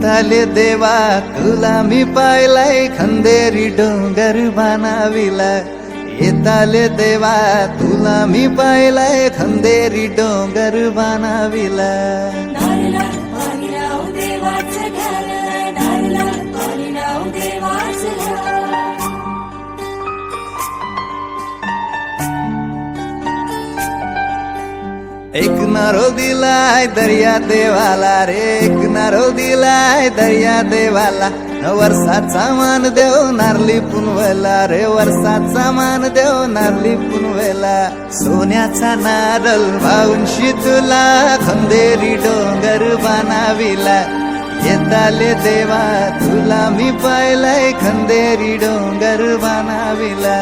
येताले देवा तुला मी पाहिलाय खंदेरी डोंगर बनाविला येताले देवा तुला मी पाहिलाय खंदेरी डोंगर बनाविला एक नारो दिलाय दर्या देवाला रे एक नारो दिलाय दर्या देवाला वर्षाचा मान देव नारली पुनवेला रे वर्षाचा मान देव नारली पुनवेला सोन्याचा नारळ वाहून तुला खंदेरी डोंगर बनाविला येताले देवा तुला मी पाहिलाय खंदेरी डोंगर बनाविला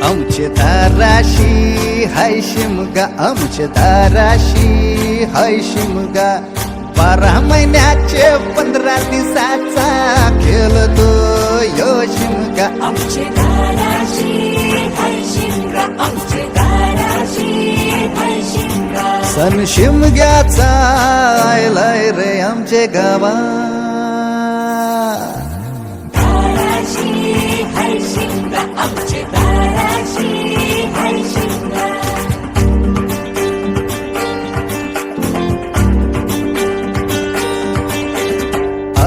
आमचे दाराशी हाय शिमगा आमचे दाराशी हाय शिमगा 12 महिन्याचे 15 दिवसाचा खेळतो यो शिमगा आमचे दाराशी हाय शिमगा आमचे दाराशी हाय शिमगा सण शिमग्याचा आयलाय रे आमचे गावा दाराशी हाय शिमगा आमचे दाराशी हाय शिमगा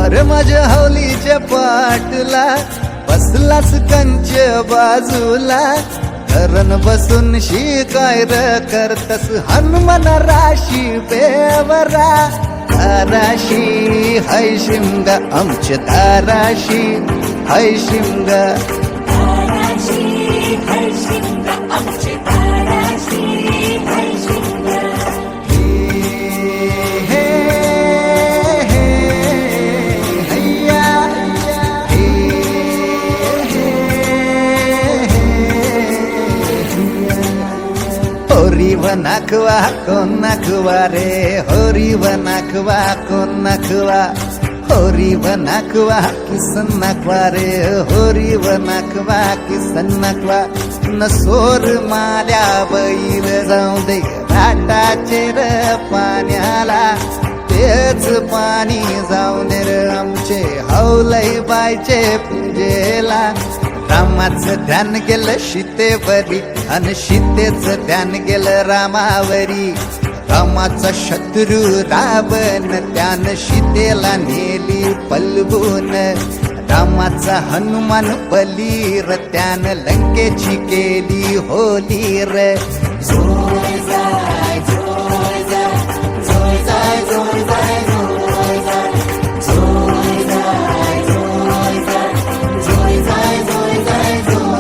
अरे माझ्या हौलीच्या पाटला बसलाच कंच बाजूला धरण बसून शिकाय र करतस हनुमान राशी बेवरा दाराशी हाय शिमगा आमच्या दाराशी हाय शिमगा दाराशी हाय शिमगा आमचे दाराशी हाय शिमगा होरी व नाखवा कोण नाखवा रे होरी व नाखवा कोण नाखवा होरी व नाखवा किसन नाखवा रे होरी व नाखवा किसन नाखवा नसोर माल्या बैल जाऊ दे घाटाचे र पाण्याला तेच पाणी जाऊ दे र आमचे हौलई बायचे पूजेला रामाचं ध्यान गेलं सीतेवरी आणि सीतेचं ध्यान गेलं रामावरी रामाचा शत्रू रावण त्यानं सीतेला नेली पलवून रामाचा हनुमान बली र त्यानं लंकेची केली होली र जोय जाय जोय जाय जोय जाय जोय जाय जोय जाय जोय जाय जोय जाय जोय जाय जोय जाय जोय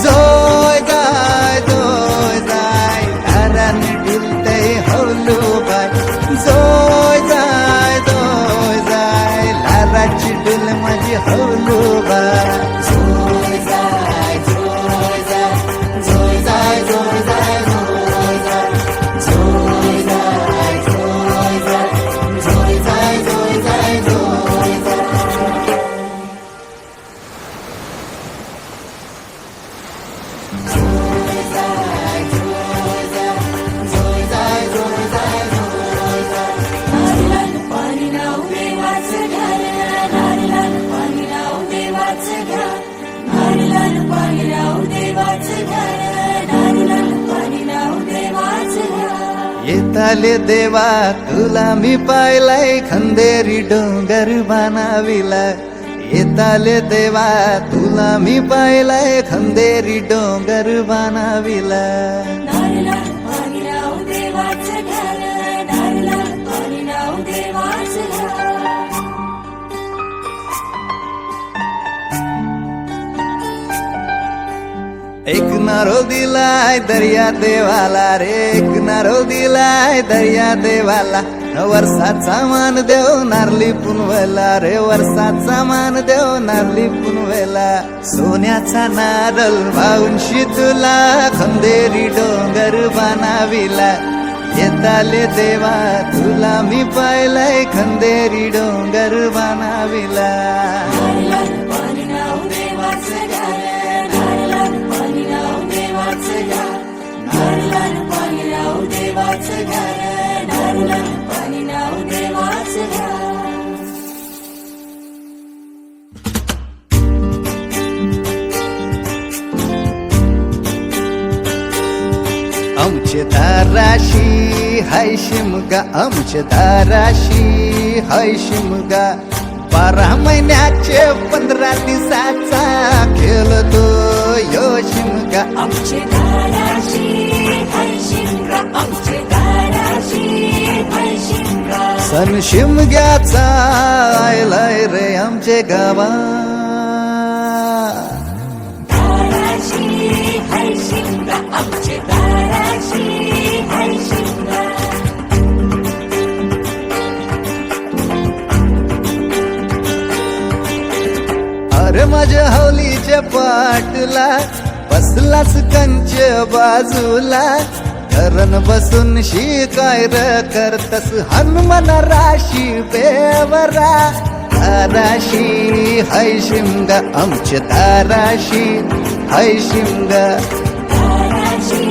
जाय जोय जाय जोय जाय धारण डुलते हौलू बाय जोय जाय लाराची डुल माझी हौलू बाय जोय जाय जोय जाय जोय जाय जोय जाय जोय जाय जोय जाय जोय जाय जोय जाय जोय जाय जोय जाय येताले देवा तुला मी पाहिलाय खंदेरी डोंगर बनाविला येताले देवा तुला मी पाहिलाय खंदेरी डोंगर बनाविला एक नारो दिलाय दर्या देवाला रे एक नारो दिलाय दर्या देवाला वर्षाचा मान देव नारली पुनवेला रे, वर्षाचा मान देव नारली पुनवेला. सोन्याचा नारळ वाहून तुला खंदेरी डोंगर बनाविला. येताले देवा तुला मी पाहिलंय खंदेरी डोंगर बनाविला. आमचे दाराशी हाय शिमगा, आमचे दाराशी हाय शिमगा. 12 महिन्याचे 15 दिवसाचा खेळतो यो शिमगा. आमचे दाराशी हाय शिमगा, आमचे दाराशी हाय शिमगा. सण शिमग्याचा आयलाय रे आमचे गावा. दाराशी हाय शिमगा, आमचे दाराशी हाय शिमगा. अरे माझ्या हौलीच्या पाटला बसलास कंच बाजूला. धरण बसून शिकाय र करतस हनुमान राशी बेवरा. दाराशी हाय शिमगा, आमचे दाराशी हाय शिमगा. दाराशी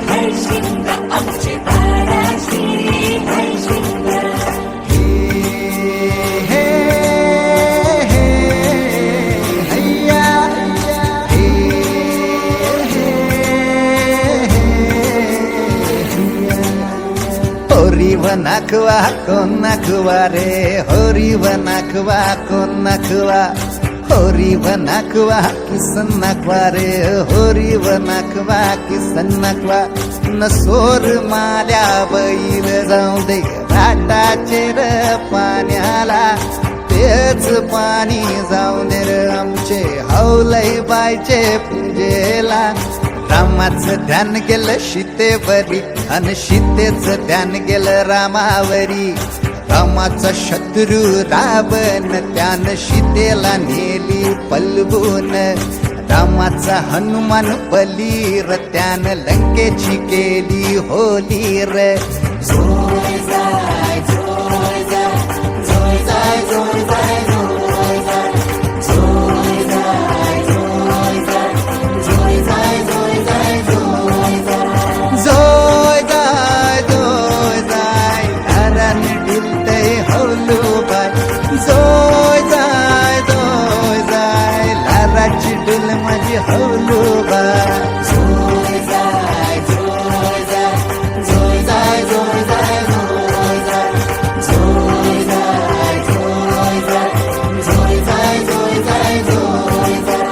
हाय शिमगा, आमचे दाराशी हाय शिमगा. हे हे हैया हे होरी वनाखवा कोण नाखवा रे, होरी वनाखवा कोण नाखवा. होरी वनाखवा किसन नाखवा रे, होरी वनाखवा किसन नाखवा. नसोर माल्या बैल जाऊ दे घाटाचे र पाण्याला. तेच पाणी जाऊ दे र आमचे हौलई बायचे पूजेला. रामाचं ध्यान गेलं सीतेवरी आणि सीतेचं ध्यान गेलं रामावरी. रामाचा शत्रू रावण त्यानं सीतेला नेली पलवून. रामाचा हनुमान बली र त्यानं लंकेची केली होली र. जोय जाय, जोय जाय, जोय जाय, जोय जाय, जोय जाय. जोय जाय, जोय जाय, जोय जाय, जोय जाय, जोय जाय. जोय जाय जोय जाय धरण डुलते हौलू बाय. जोय जाय जोय जाय लाराची डुल माझी हौलू बाय. जोय जाय, जोय जाय, जोय जाय, जोय जाय, जोय जाय. जोय जाय, जोय जाय, जोय जाय, जोय जाय, जोय जाय.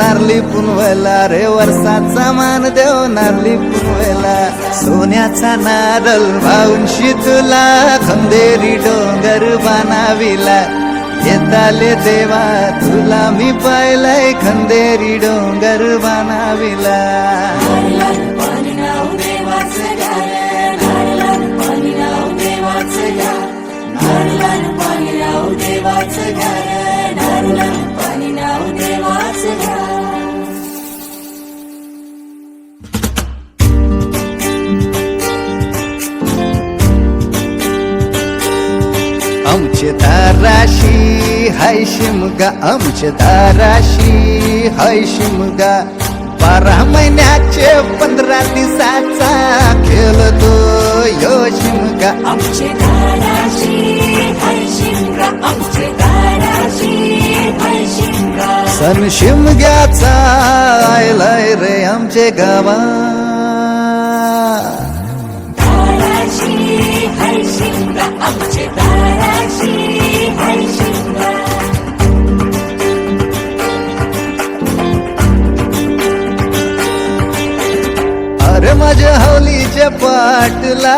नारली पुनवेला रे, वर्षाचा मान देव नारली पुनवेला. सोन्याचा नारळ वाहून तुला खंदेरी डोंगर बनाविला. येताले देवा तुला मी पाहिलंय खंदेरी डोंगर बनाविला. पाणी नाव देवाचं घ्या, पाणी नाव देवाचं घ्या. पाणी नाव देवाचं घ्या, पाणी नाव देवाचं घ्या. आमचे दाराशी हाय शिमगा, आमचे दाराशी हाय शिमगा. 12 महिन्याचे 15 दिवसाचा खेळतो यो शिमगा. आमचे दाराशी हाय शिमगा, आमचे दाराशी हाय शिमगा. सण शिमग्याचा आयलाय रे आमचे गावा. दाराशी हाय शिमगा, आमचे दाराशी हाय शिमगा. अरे माझ्या हौलीच्या पाटला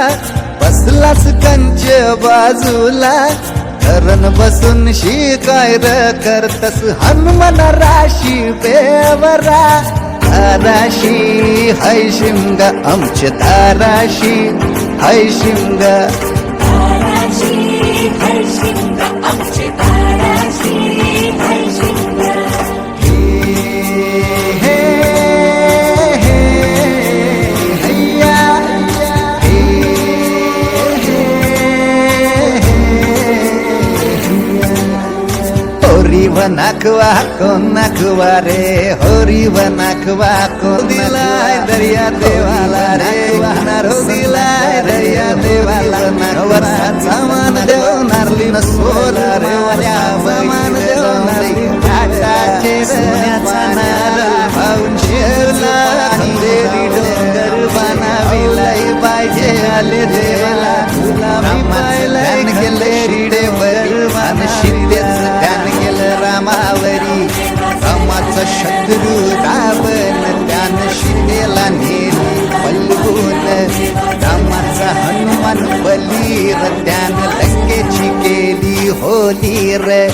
बसलास कंच बाजूला. धरण बसून शिकाय र करतस हनुमान राशी बेवरा. दाराशी हाय शिमगा, आमचे दाराशी हाय शिमग धाराशी हर्षिंग आमचे धाराशी हर्षिंग हे हैया नाखवा को नाखवा रे होरी व नाखवा को दिलाय दरिया देवाला रे वाहनार दिलाय दरिया देवाला वर्षात सामान देव नारली न सोला रे वाल्या सामान देव नारली घाटाचे सोन्याचा नार भाऊन शेवला खंदेरी डोंगर बनाविलाय पाहिजे आले देवाला तुला मी पाहिलाय गेले रिडे बरवान शिंदेच गान गेलं रामावरी रामाचा शत्रू रावण त्यान शिंदेला नेली पलवून रामाचा हनुमान बली र त्यान लंकेची केली होली रे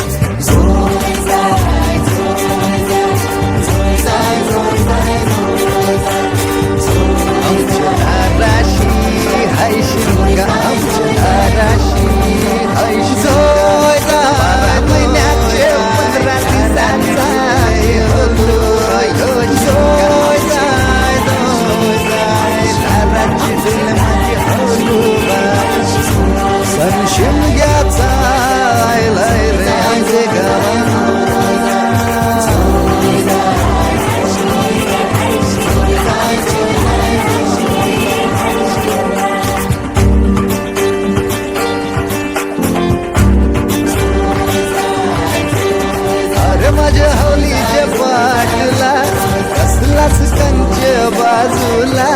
आमच्या धाराशी हाय शिमग आमच्या धाराशी हाय शिमग महिन्याचे 15 दिवसांचा होतो धाराची दिल माझी होतो सण शिमग्याचा आयलाय रे आमचे गावा माझ्या हवलीच्या पाटला कसलाच कंच बाजूला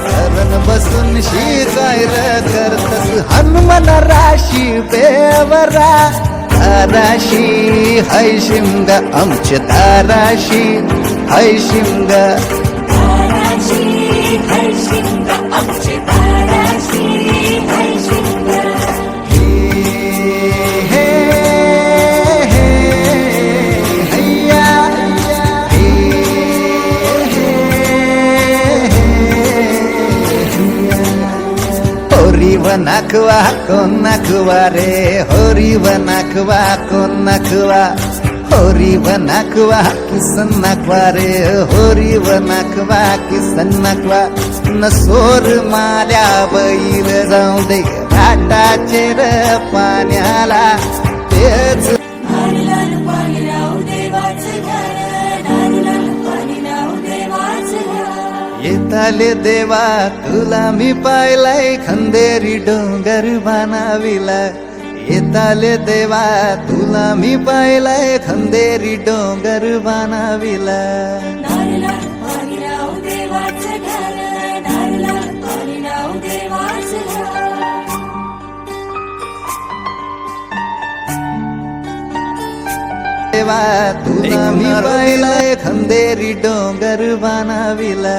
धरण बसून शिकाय करतस हनुमान राशी बेवरा धाराशी हाय शिमग आमच्या धाराशी हाय शिमग धाराशी हर्षिंग आमचे धाराशी हर्षिंग होरी व नाखवा को नाखवा रे होरी व नाखवा को नाखवा होरी व नाखवा किसन नाखवा रे होरी व नाखवा किसन नाखवा न सोर माल्या बैल जाऊ दे घाटाचे र पाण्याला तेच नारळाला पाणी राहू देवाचं घर नारळाला पाणी राहू देवाचं घर येताले देवा तुला मी पाहिलाय खंदेरी डोंगर बनाविला येताले देवा तुला मी पाहिलाय खंदेरी डोंगर बनाविला नारळाला पाणी राहू देवाचं घर नारळाला पाणी राहू देवाचं घर देवा तुला मी पाहिलाय खंदेरी डोंगर बनाविला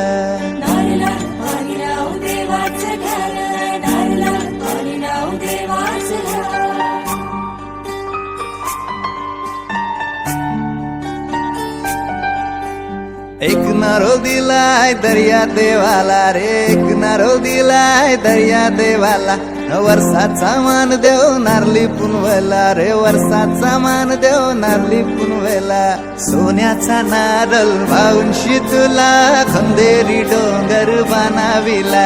नारळाला पाणी राहू देवाचं घर नारळाला पाणी राहू देवाचं घर एक नारो दिलाय दर्या देवाला रे एक नारो दिलाय दर्या देवाला वर्षाचा मान देव नारली पुनवेला रे वर्षाचा मान देव नारली पुनवेला सोन्याचा नारळ भाऊंशी तुला खंदेरी डोंगर बनाविला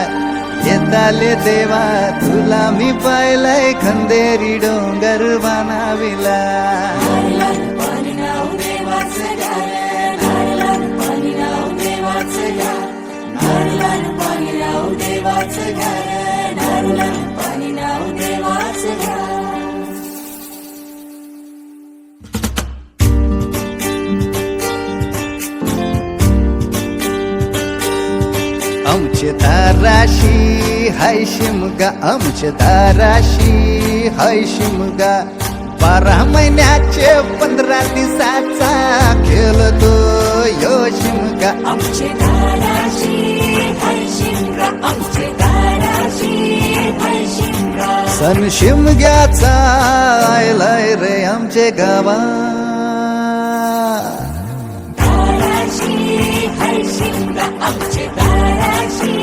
येताले देवा तुला मी पाहिलाय खंदेरी डोंगर बनाविला नारळाला पाणी राहू देवाचं घर नारळाला पाणी राहू देवाचं घर नारळाला पाणी राहू देवाचं घर नारळाला पाणी राहू देवाचं घर आमच्या धाराशी हाय शिमगा आमच्या धाराशी हाय शिमगा 12 महिन्याचे 15 दिवसाचा खेळतो यो शिमगा आमचे धाराशी हर्षिंग आमचे धाराशी हर्षिंग सण शिमग्याचा आयलाय रे आमचे गावा धाराशी हर्षिंग आमचे धाराशी